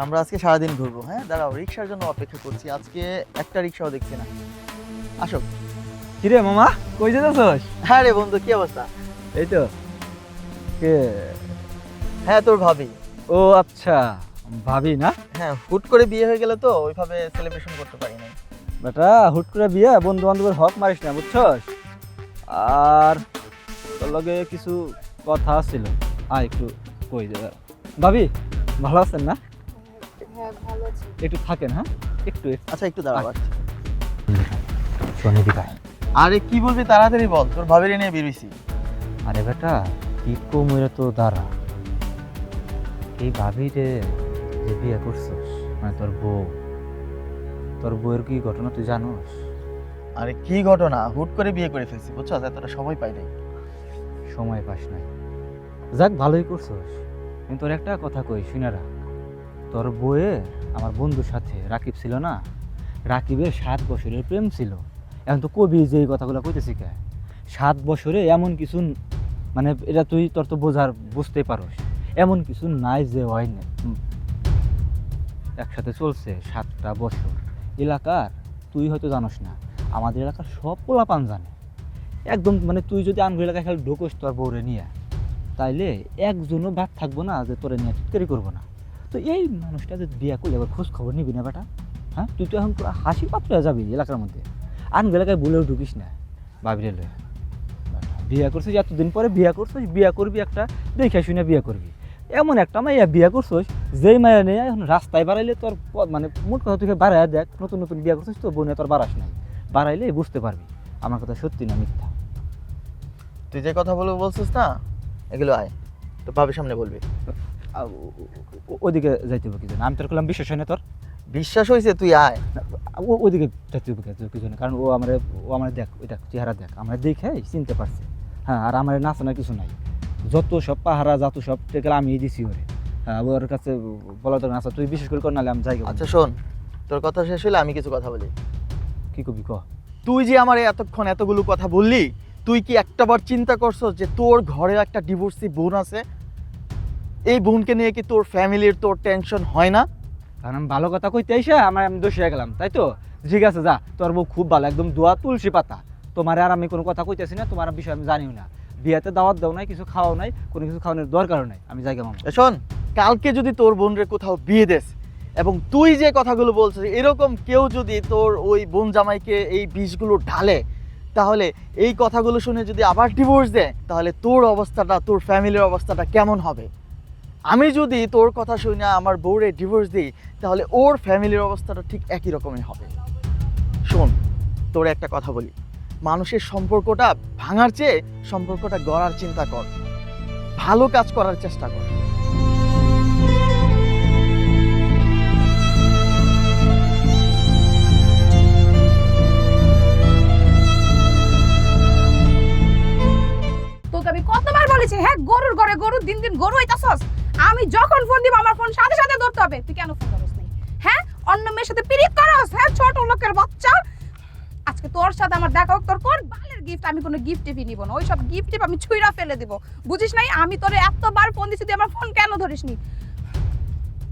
আমরা আজকে সারাদিন ঘুরবো। হ্যাঁ দাঁড়াও, রিক্সার জন্য অপেক্ষা করছি, আজকে একটা রিক্সাও দেখছি না। আসো। কিরে মামা, কই যেতেছস? হ্যাঁ রে বন্ধু, কি অবস্থা? এই তো। কে? হ্যাঁ তোর ভাবি। ও আচ্ছা, ভাবি না? হ্যাঁ, হুট করে বিয়ে হয়ে গেলে তো ওইভাবে সেলিব্রেশন করতে পারি না। বেটা হুট করে বিয়ে, বন্ধু বান্ধবের হক মারিস না, বুঝছস? আর তোর লগে কিছু কথা ছিল, একটু কই দে। ভাবি ভালো আছেন না? হ্যাঁ ভালো আছি। একটু থাকেন, হ্যাঁ একটু। আচ্ছা একটু দাঁড়াও। শোনে দিবাই। আরে কি বলবি তাড়াতাড়ি বল, তোর ভাবির নিয়ে বেরিয়েছি। আরে বেটা কি কমরে তো দাঁড়া, এই ভাবি রে যে বিয়ে করছস, মানে তোর বউয়ের কি ঘটনা তুই জানোস? আরে কি ঘটনা, হুট করে বিয়ে করে ফেলছি বুঝছো, এতটা সময় পাই নাই। সময় পাস নাই, যাক ভালোই করছস। কিন্তু তোর একটা কথা কই শুনে রাখ, তোর বউয়ে আমার বন্ধুর সাথে রাকিব ছিল না, রাকিবের 7 বছরের প্রেম ছিল। এখন তো কবি যে এই কথাগুলো কইতেছি কে, 7 বছরে এমন কিছু, মানে এটা তুই তোর তো বুঝতে পারোস, এমন কিছু নাই যে হয় না। একসাথে চলছে 7টা বছর। এলাকার তুই হয়তো জানোস না, আমাদের এলাকার সব পোলাপান জানে একদম। মানে তুই যদি আনগো এলাকায় খালি ঢোকস তোর বউরে নিয়ে, তাইলে একজনও বাদ থাকবো না যে তোরে নিয়ে টিটকারি করবো না। তো এই মানুষটা যদি বিয়ে করলে এবার খোঁজ খবর নিবি না বেটা? হ্যাঁ, তুই তো এখন পুরো হাসি পাত্র হয়ে যাবি এলাকার মধ্যে। আনগো এলাকায় বলেও ঢুকিস না, ভাবিরে লয়ে। বিয়ে করছিস এতদিন পরে, বিয়ে করছিস, বিয়ে করবি একটা দেখে শুনে বিয়ে করবি। এমন একটা মাইয়া বিয়ে করছিস, যেই মাইয়া নিয়ে এখন রাস্তায় বাড়াইলে তোর মানে মোট কথা তুই বাড়াই দেখ, নতুন নতুন বিয়ে করছিস তো বোনে তোর বাড়াস নাই, বাড়াইলে বুঝতে পারবি আমার কথা সত্যি না মিথ্যা। তুই যে কথা বলছিস না, এগুলো আয় তো ভাবির সামনে বলবি। ওদিকে যাইতে হবে কি জন্য? আমি তোর করলাম বিশ্বাস হয় না তোর? বিশ্বাস হয়েছে, তুই আয়। ওদিকে যাইতে হবে কি জন্য? কারণ ও আমার দেখ, ওই দেখ চেহারা দেখ, আমরা দেখে চিনতে পারছি। হ্যাঁ, আর আমার নাচানো কিছু নাই, যত সব পাহারা যত সব টেকেল আমি দিছি ওরে। হ্যাঁ, ওর কাছে বলা তো নাচা তুই বিশেষ করে কর, নাহলে আমি যাই। আচ্ছা শোন, তোর কথা শেষ হলে আমি কিছু কথা বলি। কি কবি ক। তুই যে আমার এতক্ষণ এতগুলো কথা বললি, তুই কি একটাবার চিন্তা করছো যে তোর ঘরে একটা ডিভোর্সি বোন আছে? এই বোনকে নিয়ে কি তোর ফ্যামিলির তোর টেনশন হয় না? কারণ আমি ভালো কথা কইতে এসে আমি দোষী হয়ে গেলাম, তাই তো? ঠিক আছে যা, তোর বউ খুব ভালো, একদম দোয়া তুলসী পাতা। তোমার আর আমি কোনো কথা কইতেছি না, তোমার বিষয় আমি জানিও না। বিয়েতে দাওয়াত দাও নাই, কিছু খাওয়াও নাই, কোনো কিছু খাওয়ানোর দরকারও নাই, আমি যাই মামা। শোন, কালকে যদি তোর বোনরে কোথাও বিয়ে দেস এবং তুই যে কথাগুলো বলছিস এরকম কেউ যদি তোর ওই বোন জামাইকে এই বিষগুলো ঢালে, তাহলে এই কথাগুলো শুনে যদি আবার ডিভোর্স দেয়, তাহলে তোর অবস্থাটা, তোর ফ্যামিলির অবস্থাটা কেমন হবে? আমি যদি তোর কথা শুনে আমার বউরে ডিভোর্স দিই, তাহলে ওর ফ্যামিলির অবস্থাটা ঠিক একই রকমই হবে। শোন, তোর একটা কথা বলি, মানুষের সম্পর্কটা ভাঙার চেয়ে সম্পর্কটা গড়ার চিন্তা কর, ভালো কাজ করার চেষ্টা কর। তোকে আমি কতবার বলেছি, হ্যাঁ গরুর ঘরে গরু, দিন দিন গরু হইতাছস। আমি যখন ফোন দিব আমার ফোন সাথে সাথে ধরতে হবে। তুই কেন ফোন ধরস নাই? হ্যাঁ, অন্য মেয়ের সাথে পিরিত করস? হ্যাঁ, ছোট লোকের বাচ্চা। আজকে তোর সাথে আমার দেখা হোক, তোর কোন বালের গিফট? আমি কোনো গিফট টিপি নিব না, ওই সব গিফট টিপ আমি ছুঁড়া ফেলে দেব। বুঝিস নাই? আমি তোরে এতবার ফোন দিছি, তুই আমার ফোন কেন ধরিসনি?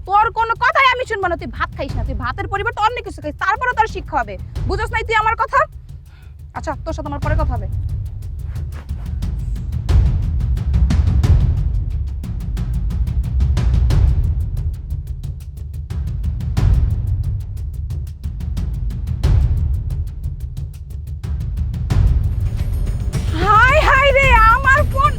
তোর কোনো কথাই আমি শুনবো না। তুই ভাত খাইস না, তুই ভাতের পরিবর্তে অন্য কিছু খাইস, তারপরে তোর শিক্ষা হবে। বুঝছ নাই তুই আমার কথা? আচ্ছা, তোর সাথে আমার পরে কথা হবে। হাই হাই রে, আমার ফোন!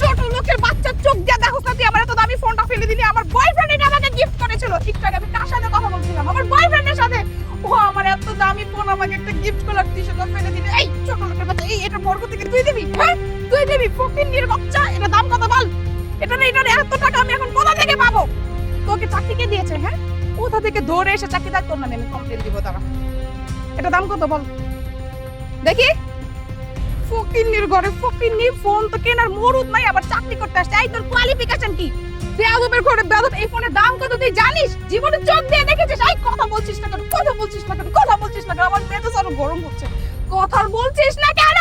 ছোট লোকের বাচ্চা চোখ দিয়ে দেখোস না তুই আমার এত দামি ফোনটা ফেলে দিলি? আমার বয়ফ্রেন্ড এটা আমাকে গিফট করেছিল। একটু আগে আমি কার সাথে কথা বলছিলাম? আমার বয়ফ্রেন্ডের সাথে। ও আমার এত দামি ফোন আমাকে একটা গিফট করলো, তুই সেটা ফেলে দিলি? এই ছোট লোকের বাচ্চা, এই এটা বর্গ থেকে তুই দিবি? হ্যাঁ তুই দিবি? ফকিন্নির বাচ্চা, এটা দাম কত বল? এটা না, এটার এত টাকা আমি এখন কোথা থেকে পাবো? তোকে চাকরি কে দিয়েছে? হ্যাঁ, কোথা থেকে ধরে এসে চাকরি দেয়? তোর নামে আমি কমপ্লেন দিব। তারা এটা দাম কত বল দেখি? ফকিন্নির ঘরে ফকিন্নি, ফোন তো কেনার মরুদ নাই, আবার চাকরি করতে আসছে। এই তোর কোয়ালিফিকেশন কি? বেয়াদবের ঘরে বেয়াদব। এই ফোনের দাম কত তুই জানিস? জীবনে চোখ দিয়ে দেখেছিস? এই কথা বলছিস না কেন? কথা বলছিস না কেন? কথা বলছিস না কেন? আমার মেজাজ আরো গরম হচ্ছে। কথা বলছিস না কেন?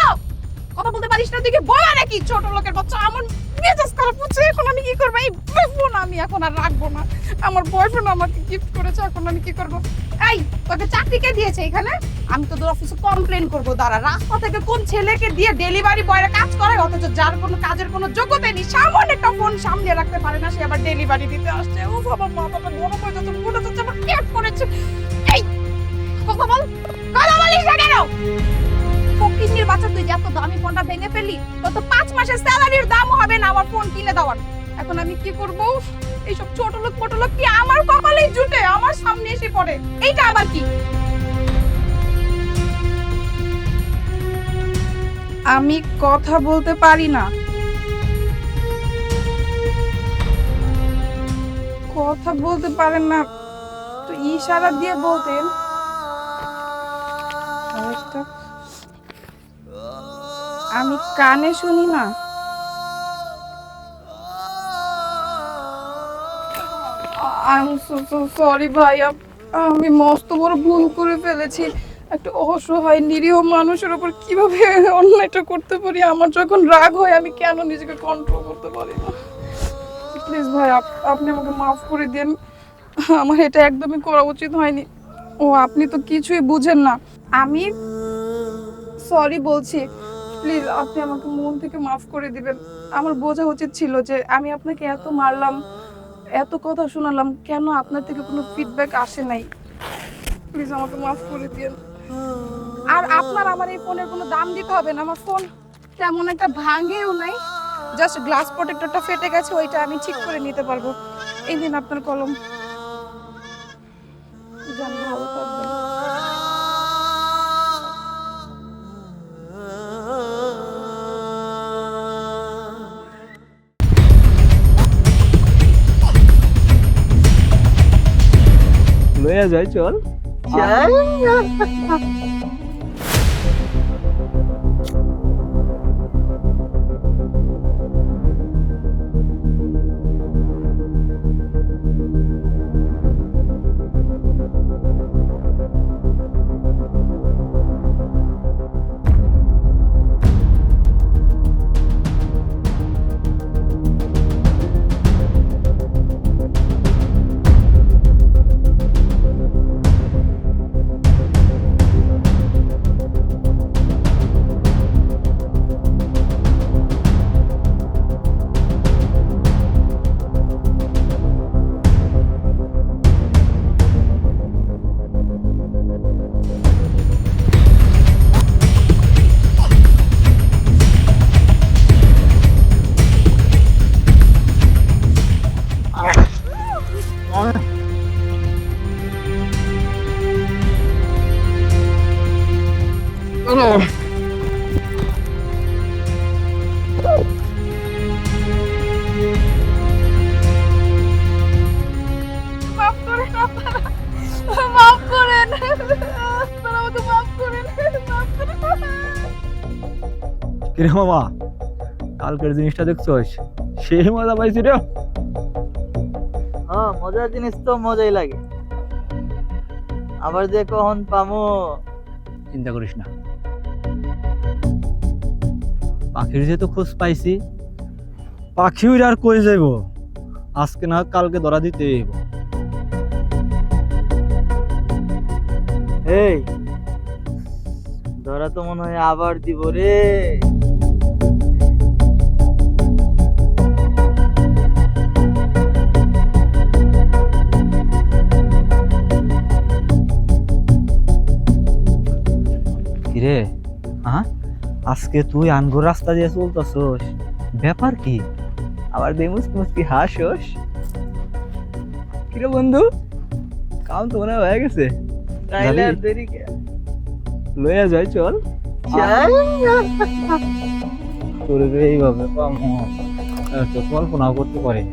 কথা বলতে পারিস না তুই? কি বলা নাকি ছোট লোকের বাচ্চা? আমার মেজাজ খারাপ হচ্ছে, এখন আমি কি করবো? এই ফোন আমি এখন আর রাখবো না। আমার বয়ফ্রেন্ড আমাকে গিফট করেছে, এখন আমি কি করবো? এই তোকে চাকরি কে দিয়েছে এখানে? আমি তোদের অফিসে কমপ্লেন করবো। দাঁড়া, রাস্তা থেকে কোন ছেলেকে দিয়ে ডেলিভারি বয়ের কাজ করায়, অথচ যার কোনো কাজের কোনো যোগ্যতা নেই, সামান্য একটা ফোন সামনে রাখতে পারে না, সে আবার ডেলিভারি দিতে আসছে। ও বাবা, মাথাটা গরম হয়ে যাচ্ছে, মনে হচ্ছে আমার পেট করেছে। এই কথা বল, কথা বলিস না কেন? ফকিন্নির বাচ্চা, তুই যে এত দামি ফোনটা ভেঙে ফেললি, তোর তো 5 মাসের স্যালারির দামও হবে না আমার ফোন কিনে দেওয়ার। এখন আমি কি করব? এইসব ছোট লোক কি আমার কপালেই জুটে, আমার সামনে এসে পড়ে। এইটা আবার কি? আমি কথা বলতে পারি না। কথা বলতে পারেন না তো ইশারা দিয়ে বলতেন। আমি কানে শুনি না। সরি ভাই, আমি মস্ত বড় ভুল করে ফেলেছি। একটা অসহায় নিরীহ মানুষের উপর কিভাবে অন্যায়টা করতে পারি? আমার যখন রাগ হয় আমি কেন নিজেকে কন্ট্রোল করতে পারি না? প্লিজ ভাই, আপনি আমাকে মাফ করে দেন। আমার এটা একদমই করা উচিত হয়নি। ও আপনি তো কিছুই বুঝেন না। আমি সরি বলছি, প্লিজ আপনি আমাকে মন থেকে মাফ করে দিবেন। আমার বোঝা উচিত ছিল যে আমি আপনাকে এত মারলাম, এত কথা শোনালাম, কেন আপনার থেকে কোনো ফিডব্যাক আসে নাই। প্লিজ আমাকে মাফ করে দিন। আর আপনার আমার এই ফোনের কোনো দাম দিতে হবে না। আমার ফোন তেমন একটা ভাঙেও নাই, জাস্ট গ্লাস প্রোটেক্টরটা ফেটে গেছে, ওইটা আমি ঠিক করে নিতে পারবো। এই দিন আপনার কলম। যান, ভালো থাকবেন। লইয়া যাই, চল। মাফ করেন আপনারা, মাফ করেন আপনারা, আমাকে মাফ করেন, মাফ করেন। কিরে মামা, কালকের জিনিসটা দেখছোস? সেই মজা পাইছি রে। হ্যাঁ, মজার জিনিস তো মজাই লাগে, আবার যে কখন পামো। চিন্তা করিস না, পাখির যেহেতু খোঁজ পাইছি, পাখি আর কই যাইব, আজকে না কালকে ধরা দিতে হইব। এই ধরা তো মনে হয় আবার দিব রে। কিরে, হ্যাঁ, আজকে তুই আনগোর রাস্তা দিয়ে চলতেছস, ব্যাপার কি? আবার দেমুস মুসকি হাসোস। কিরে বন্ধু, কাম তো মনে হয় হয়ে গেছে, তাইলে আর দেরি কে? লইয়া যাই, চল। তোর যে এইভাবে পামো, তো কল্পনাও করতে পারি।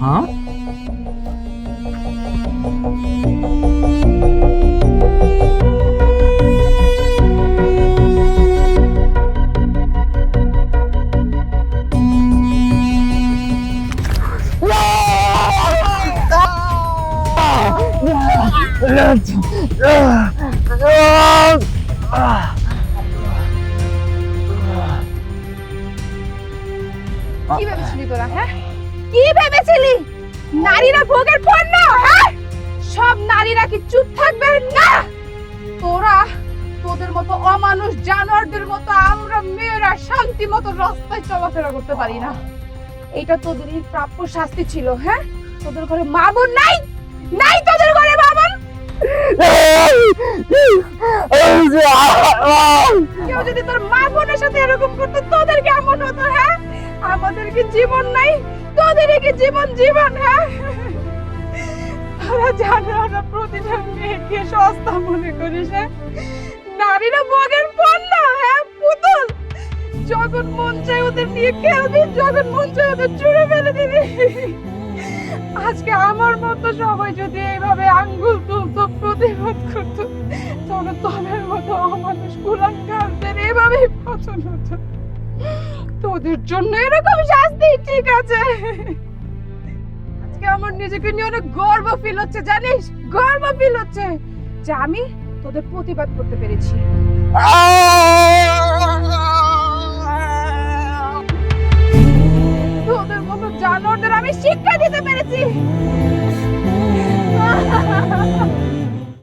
হ্যাঁ, কি ভেবেছিলি তোরা, হ্যাঁ? কি ভেবেছিলি নারীরা ভোগের পণ্য, হ্যাঁ? সব নারীরা কি চুপ থাকবে না? তোদের মতো অমানুষ জানোয়ারদের মতো আমরা মেয়েরা শান্তি মতো রাস্তায় চলাফেরা করতে পারি না। এটা তোদেরই প্রাপ্য শাস্তি ছিল, হ্যাঁ? তোদের ঘরে মা বোন নাই, নাই তোদের ঘরে মা বোন। কেউ যদি তোর মা বোনের সাথে এরকম করতো তোদের কেমন হতো, হ্যাঁ? আমাদের কি জীবন নাই, তোদের কি জীবন জীবন, হ্যাঁ? তোরা জানো না প্রতিটা মেয়েকে সস্তা মনে করিস, হ্যাঁ? নারীরা ভোগের পণ্য, হ্যাঁ, পুতুল। যখন মন চায় ওদের নিয়ে খেলবি, যখন মন চায় ওদের ছুঁড়ে ফেলে দিবি। আজকে আমার মতো সবাই যদি এইভাবে আঙ্গুল তুলতো, প্রতিবাদ করতো, তাহলে তোদের মতো অমানুষ কুলাঙ্গারদের এভাবেই পতন হতো। তোদের জন্য এরকম শাস্তি ঠিক আছে। আজকে আমার নিজেকে নিয়ে অনেক গর্ব ফিল হচ্ছে, জানিস? গর্ব ফিল হচ্ছে যে আমি তোদের প্রতিবাদ করতে পেরেছি। তোদের মতো জানোয়ারদের আমি শিক্ষা দিতে পেরেছি।